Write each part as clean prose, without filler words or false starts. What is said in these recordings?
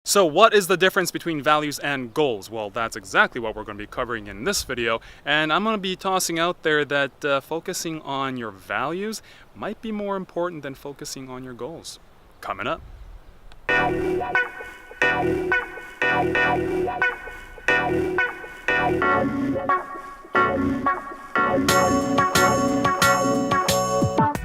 So what is the difference between values and goals? Well, that's exactly what we're going to be covering in this video, and I'm going to be tossing out there that focusing on your values might be more important than focusing on your goals. Coming up.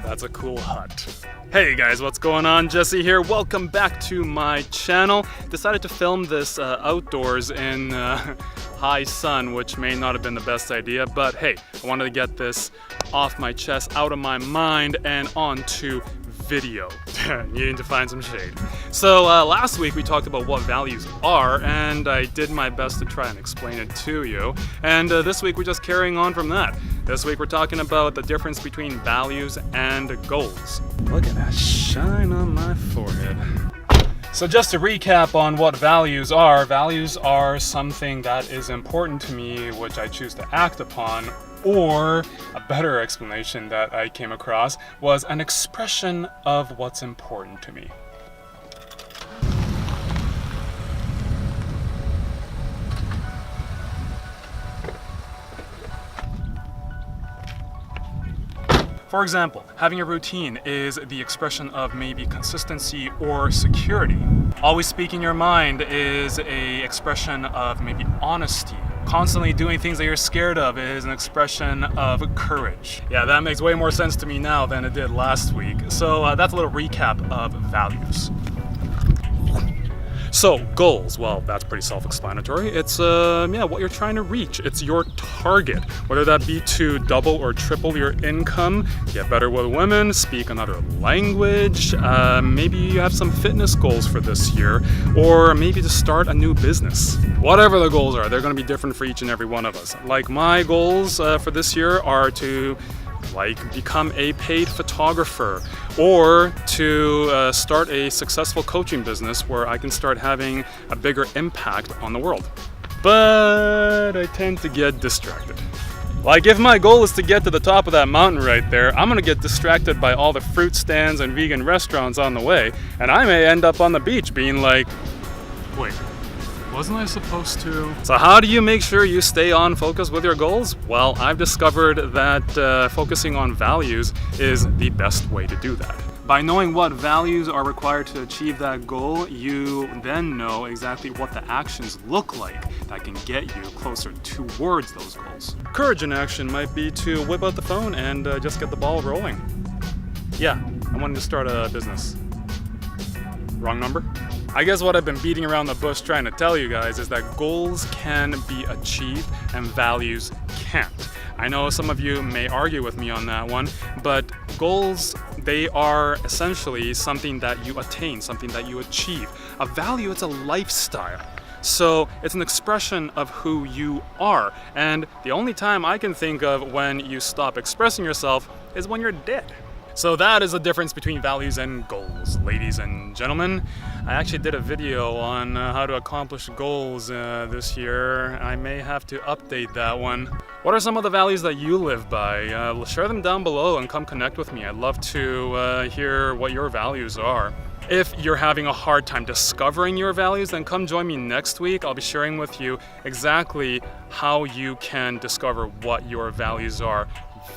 That's a cool hut. Hey guys, what's going on? Jesse here. Welcome back to my channel. Decided to film this outdoors in high sun, which may not have been the best idea, but hey, I wanted to get this off my chest, out of my mind, and onto video. Needing to find some shade. So last week we talked about what values are, and I did my best to try and explain it to you. And this week we're just carrying on from that. This week we're talking about the difference between values and goals. Look at that shine on my forehead. So just to recap on what values are something that is important to me, which I choose to act upon, or a better explanation that I came across was an expression of what's important to me. For example, having a routine is the expression of maybe consistency or security. Always speaking your mind is an expression of maybe honesty. Constantly doing things that you're scared of is an expression of courage. Yeah, that makes way more sense to me now than it did last week. So that's a little recap of values. So goals, well, that's pretty self-explanatory. It's what you're trying to reach. It's your target, whether that be to double or triple your income, get better with women, speak another language, maybe you have some fitness goals for this year, or maybe to start a new business. Whatever the goals are, they're going to be different for each and every one of us. Like my goals for this year are to become a paid photographer, or to start a successful coaching business where I can start having a bigger impact on the world. But I tend to get distracted. Like if my goal is to get to the top of that mountain right there, I'm gonna get distracted by all the fruit stands and vegan restaurants on the way, and I may end up on the beach being like, wait, wasn't I supposed to? So how do you make sure you stay on focus with your goals? Well, I've discovered that focusing on values is the best way to do that. By knowing what values are required to achieve that goal, you then know exactly what the actions look like that can get you closer towards those goals. Courage in action might be to whip out the phone and just get the ball rolling. Yeah, I'm wanting to start a business. Wrong number? I guess what I've been beating around the bush trying to tell you guys is that goals can be achieved and values can't. I know some of you may argue with me on that one, but goals, they are essentially something that you attain, something that you achieve. A value, it's a lifestyle. So it's an expression of who you are. And the only time I can think of when you stop expressing yourself is when you're dead. So that is the difference between values and goals, ladies and gentlemen. I actually did a video on how to accomplish goals this year. I may have to update that one. What are some of the values that you live by? Share them down below and come connect with me. I'd love to hear what your values are. If you're having a hard time discovering your values, then come join me next week. I'll be sharing with you exactly how you can discover what your values are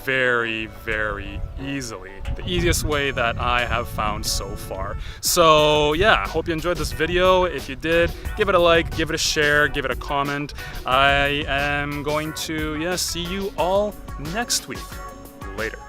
very, very easily. The easiest way that I have found so far. So yeah, hope you enjoyed this video. If you did, give it a like, give it a share, give it a comment. I am going to see you all next week. Later.